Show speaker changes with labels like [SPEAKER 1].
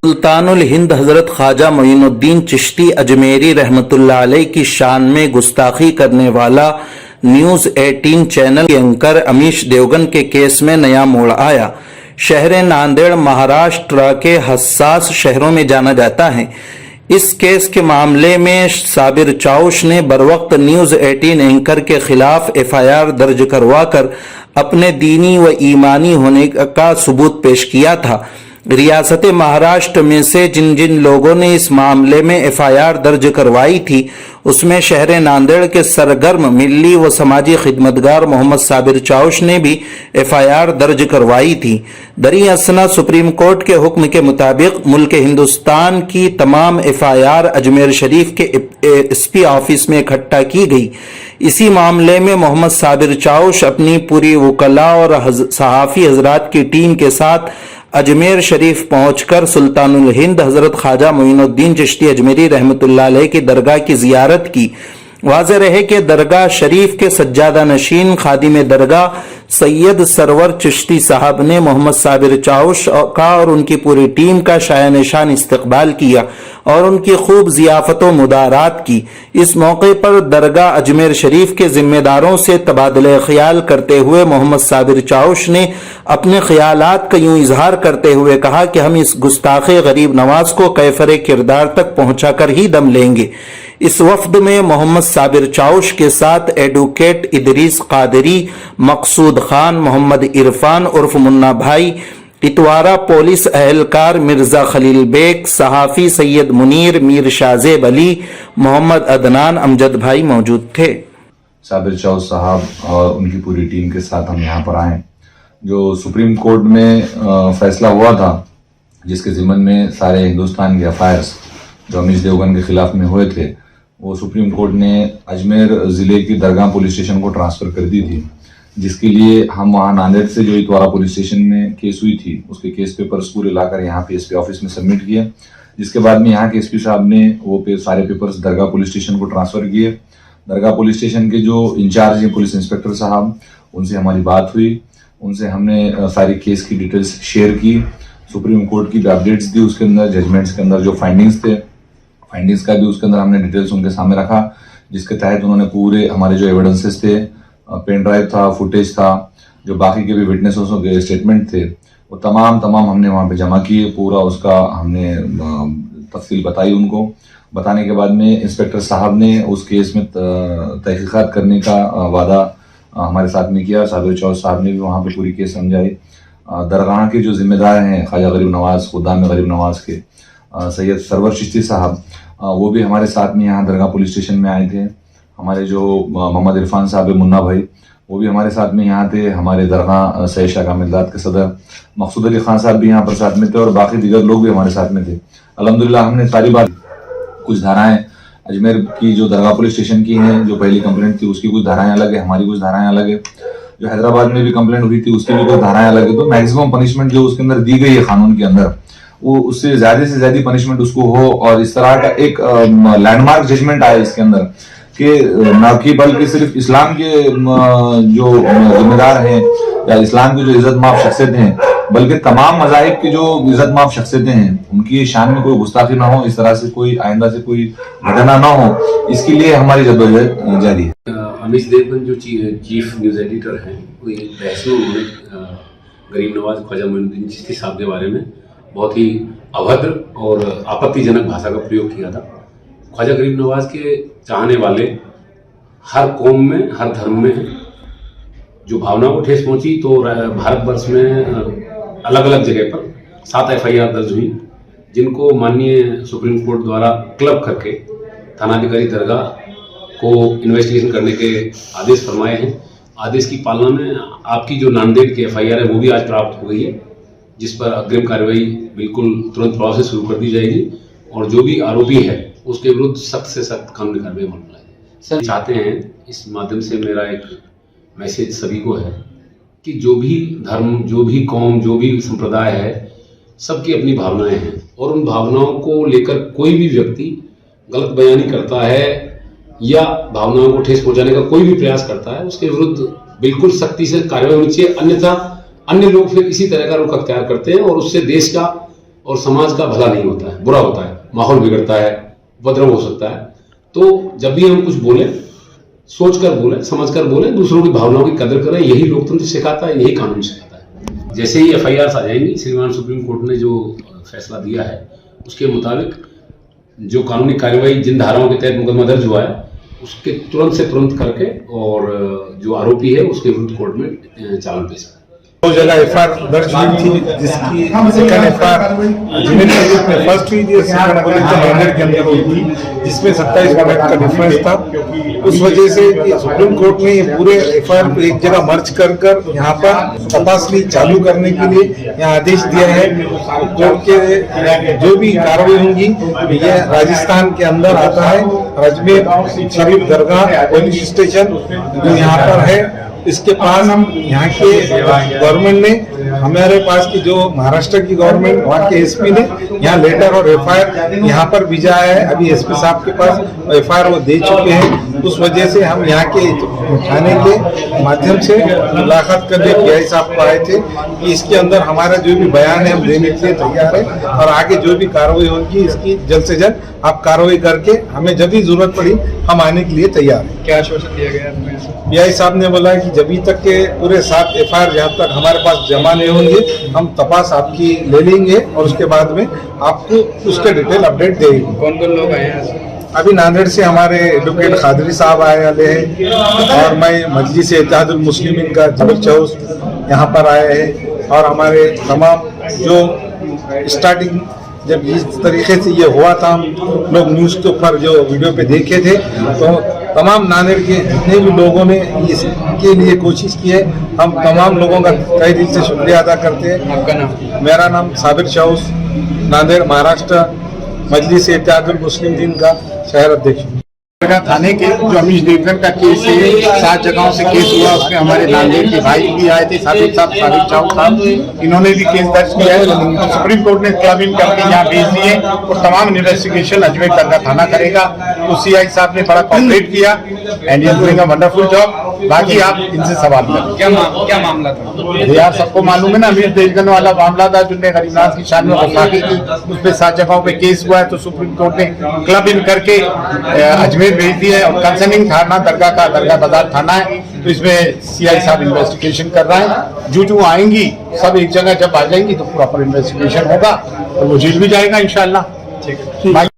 [SPEAKER 1] सुल्तानुल हिंद हजरत ख्वाजा मोइनुद्दीन चिश्ती अजमेरी रहमतुल्लाह अलैह की शान में गुस्ताखी करने वाला न्यूज़ 18 चैनल के एंकर अमीश देवगन के केस में नया मोड़ आया। शहर नांदेड़ महाराष्ट्र के हसास शहरों में जाना जाता है। इस केस के मामले में साबिर चाउश ने बरवक्त न्यूज़ 18 एंकर के खिलाफ FIR दर्ज करवाकर अपने दीनी व ईमानी होने का सबूत पेश किया था। रियासत महाराष्ट्र में से जिन जिन लोगों ने इस मामले में FIR दर्ज करवाई थी उसमें शहर नांदेड़ के सरगर्म मिल्ली व समाजी खिदमतगार मोहम्मद साबिर चाउश ने भी FIR दर्ज करवाई थी। दरअसल सुप्रीम कोर्ट के हुक्म के मुताबिक मुल्क हिंदुस्तान की तमाम FIR अजमेर शरीफ के SP ऑफिस में इकट्ठा की गई। इसी मामले में मोहम्मद साबिर चाउश अपनी पूरी वकला और सहाफ़ी हजरात की टीम के साथ अजमेर शरीफ पहुंचकर सुल्तानुल हिंद हजरत ख्वाजा मोइनुद्दीन चिश्ती अजमेरी रहमतुल्लाह अलैह की दरगाह की जियारत की। वाज़ेह रहे कि दरगाह शरीफ के सज्जादा नशीन खादिम दरगाह सैयद सरवर चिश्ती साहब ने मोहम्मद साबिर चाउश का और उनकी पूरी टीम का शाया निशान इस्तकबाल किया और उनकी खूब जियाफत व मुदारात की। इस मौके पर दरगाह अजमेर शरीफ के जिम्मेदारों से तबादले ख्याल करते हुए मोहम्मद साबिर चाउश ने अपने ख्यालात का यूं इजहार करते हुए कहा कि हम इस गुस्ताखे गरीब नवाज को कैफरे किरदार तक पहुंचाकर ही दम लेंगे। इस वफ्द में मोहम्मद साबिर चाउश के साथ एडवोकेट इदरीस कादरी, मकसूद खान, मोहम्मद इरफान उर्फ मुन्ना भाई, इतवारा पुलिस अहलकार मिर्जा खलील बेग, सहाफ़ी सैयद मुनीर, मीर शाजेब अली, मोहम्मद अदनान, अमजद भाई मौजूद थे।
[SPEAKER 2] साबिर चाउश साहब और उनकी पूरी टीम के साथ हम यहाँ पर आए। जो सुप्रीम कोर्ट में फैसला हुआ था जिसके ज़िम्मन में सारे हिंदुस्तान के FIR जो अमीश देवगन के खिलाफ में हुए थे वो सुप्रीम कोर्ट ने अजमेर ज़िले की दरगाह पुलिस स्टेशन को ट्रांसफ़र कर दी थी, जिसके लिए हम वहाँ नांदेड़ से जो इतवारा पुलिस स्टेशन में केस हुई थी उसके केस पेपर्स पूरे लाकर यहाँ पे SP ऑफिस में सबमिट किए। जिसके बाद में यहाँ के SP साहब ने वो सारे पेपर्स दरगाह पुलिस स्टेशन को ट्रांसफ़र किए। दरगाह पुलिस स्टेशन के जो इंचार्ज हैं पुलिस इंस्पेक्टर साहब, उनसे हमारी बात हुई, उनसे हमने सारी केस की डिटेल्स शेयर की, सुप्रीम कोर्ट की भी अपडेट्स दी, उसके अंदर जजमेंट्स के अंदर जो फाइंडिंग्स का भी उसके अंदर हमने डिटेल्स उनके सामने रखा, जिसके तहत उन्होंने पूरे हमारे जो एविडेंसेस थे, पेन ड्राइव था, फुटेज था, जो बाकी के भी विटनेसों के स्टेटमेंट थे, वो तमाम हमने वहाँ पे जमा किए। पूरा उसका हमने तफसील बताई उनको। बताने के बाद में इंस्पेक्टर साहब ने उस केस में तहकीकात करने का वादा हमारे साथ में किया। साबिर चाउश साहब ने भी वहाँ पे पूरी केस समझाई। दरगाह के जो जिम्मेदार हैं ख्वाजा गरीब नवाज, खुदाम गरीब नवाज के सैयद सरवर चिश्ती साहब, वो भी हमारे साथ में यहाँ दरगाह पुलिस स्टेशन में आए थे। हमारे जो मोहम्मद इरफान साहब है, मुन्ना भाई, वो भी हमारे साथ में यहाँ थे। हमारे दरगाह सैयद शाह कामिलदाद के सदर मकसूद अली खान साहब भी यहाँ पर साथ में थे और बाकी दीगर लोग भी हमारे साथ में थे। अल्हम्दुलिल्लाह हमने सारी बात, कुछ धाराएं अजमेर की जो दरगाह पुलिस स्टेशन की हैं, जो पहली कंप्लेंट थी उसकी कुछ धाराएं अलग है, हमारी कुछ धाराएं अलग है। जो हैदराबाद में भी कंप्लेंट हुई थी उसकी भी कुछ धाराएं अलग है। तो मैक्सिमम पनिशमेंट जो उसके अंदर दी गई है कानून के अंदर, वो उससे ज्यादा से ज्यादा पनिशमेंट उसको हो और इस तरह का एक लैंडमार्क जजमेंट आया इसके अंदर कि न कि बल्कि सिर्फ इस्लाम के जो जिम्मेदार हैं या इस्लाम की जो इज्जत माफ शख्सियतें हैं, बल्कि तमाम मज़ाहिब की जो इज्जत माफ शख्सियतें हैं उनकी शान में कोई गुस्ताखी ना हो, इस तरह से कोई आइंदा से कोई घटना ना हो, इसके लिए हमारी जद्दोजहद जारी है।
[SPEAKER 3] अमीश देवगन जो चीफ न्यूज़ एडिटर हैं, वो एक बहस में गरीब नवाज ख्वाजा मोइनुद्दीन चिश्ती साहब के बारे में बहुत ही अभद्र और आपत्तिजनक भाषा का प्रयोग किया था। ख्वाजा गरीब नवाज के चाहने वाले हर कौम में, हर धर्म में जो भावनाओं को ठेस पहुंची, तो भारतवर्ष में अलग अलग जगह पर 7 FIR दर्ज हुई, जिनको माननीय सुप्रीम कोर्ट द्वारा क्लब करके थानाधिकारी दरगाह को इन्वेस्टिगेशन करने के आदेश फरमाए हैं। आदेश की पालना में आपकी जो नांदेड़ की FIR है वो भी आज प्राप्त हो गई है, जिस पर अग्रिम कार्रवाई बिल्कुल तुरंत प्रभाव से शुरू कर दी जाएगी और जो भी आरोपी है उसके विरुद्ध सख्त से सख्त कानूनी कार्रवाई अमल में लाएगी। सर चाहते हैं, इस माध्यम से मेरा एक मैसेज सभी को है कि जो भी धर्म, जो भी कौम, जो भी संप्रदाय है, सबकी अपनी भावनाएं हैं और उन भावनाओं को लेकर कोई भी व्यक्ति गलत बयानी करता है या भावनाओं को ठेस पहुंचाने का कोई भी प्रयास करता है, उसके विरुद्ध बिल्कुल सख्ती से कार्रवाई होनी चाहिए। अन्यथा अन्य लोग फिर इसी तरह का रुख अख्तियार करते हैं और उससे देश का और समाज का भला नहीं होता है, बुरा होता है, माहौल बिगड़ता है, उपद्रव हो सकता है। तो जब भी हम कुछ बोले, सोच कर बोले, समझ कर बोले, दूसरों की भावनाओं की कदर करें, यही लोकतंत्र सिखाता है, यही कानून सिखाता है। जैसे ही FIR आ जाएंगी, श्रीमान सुप्रीम कोर्ट ने जो फैसला दिया है उसके मुताबिक जो कानूनी कार्रवाई जिन धाराओं के तहत मुकदमा दर्ज हुआ है उसके तुरंत से तुरंत करके और जो आरोपी है उसके विरुद्ध कोर्ट में चालान पेश करें।
[SPEAKER 4] 2 जगह FIR दर्ज हुई थी, जिसकी सेकंड FIR अजमेर में फर्स्ट हुई थी, सेकंड नांदेड़ के अंदर हुई थी, जिसमें 27 मिनट का डिफरेंस था। उस वजह से कि सुप्रीम कोर्ट ने ये पूरे FIR को एक जगह मर्ज कर यहाँ पर तपासनी चालू करने के लिए यहाँ आदेश दिया है। कोर्ट के जो भी कार्रवाई होंगी ये राजस्थान के अंदर आता है, अजमेर शरीफ दरगाह पुलिस स्टेशन जो यहाँ पर है, इसके पास यहाँ के गवर्नमेंट ने, हमारे पास की जो महाराष्ट्र की गवर्नमेंट, वहाँ के SP ने यहाँ लेटर और FIR यहाँ पर भेजा है। अभी SP साहब के पास FIR वो दे चुके हैं। उस वजह से हम यहाँ के थाने के माध्यम से मुलाकात करने PI साहब को आए थे कि इसके अंदर हमारा जो भी बयान है हम देने के लिए तैयार है और आगे जो भी कार्रवाई होगी इसकी जल्द से जल्द आप कार्रवाई करके हमें जब भी जरूरत पड़ी हम आने के लिए तैयार हैं।
[SPEAKER 5] क्या आश्वासन दिया गया?
[SPEAKER 4] PI साहब ने बोला कि जब तक के पूरे 7 FIR जहाँ तक हमारे पास जमा नहीं होंगे हम तपास आपकी ले लेंगे और उसके बाद में आपको उसके डिटेल अपडेट देंगे।
[SPEAKER 5] कौन कौन लोग आए हैं?
[SPEAKER 4] अभी नांदेड़ से हमारे एडवोकेट खादरी साहब आए वाले हैं और मैं मजलिस इत्तेहादुल मुस्लिमीन का जाबिर चौस यहाँ पर आए हैं और हमारे तमाम जो स्टार्टिंग जब इस तरीके से ये हुआ था हम लोग न्यूज़ के ऊपर जो वीडियो पे देखे थे तो तमाम नांदेड़ के जितने भी लोगों ने इसके लिए कोशिश की है, हम तमाम लोगों का तहे दिल से शुक्रिया अदा करते हैं।
[SPEAKER 5] आपका नाम?
[SPEAKER 4] मेरा नाम साबिर चौस, नांदेड़ महाराष्ट्र मजलिस इत्तेहादुल मुस्लिमीन का शहर अध्यक्ष।
[SPEAKER 6] थाने के जो अमीश देवगन का केस है, 7 जगहों से केस हुआ, उसमें हमारे नांदेड़ के भाई भी आए थे, साबिर साहब, इन्होंने भी केस दर्ज किया है। तो सुप्रीम कोर्ट ने क्लब इन करके यहाँ भेज दिए और तमाम इन्वेस्टिगेशन अजमेर दरगाह थाना करेगा। तो CI साहब ने बड़ा कॉपरेट किया and is doing a wonderful job. बाकी आप इनसे सवाल करें।
[SPEAKER 5] क्या मामला था?
[SPEAKER 6] यार सबको मालूम है ना, अमीश देवगन वाला मामला था जिनने गरीबनाथ की शान में गुस्ताखी की, उस पर 7 जगहों पे केस हुआ है। तो सुप्रीम कोर्ट ने क्लब इन करके अजमेर भेज दिया है और कंसर्निंग थाना दरगाह बाजार थाना है। तो इसमें CI साहब इन्वेस्टिगेशन कर रहे हैं। जो आएंगी सब एक जगह जब आ जाएंगी तो प्रॉपर इन्वेस्टिगेशन होगा और वो जेल भी जाएगा इंशाल्लाह। ठीक है।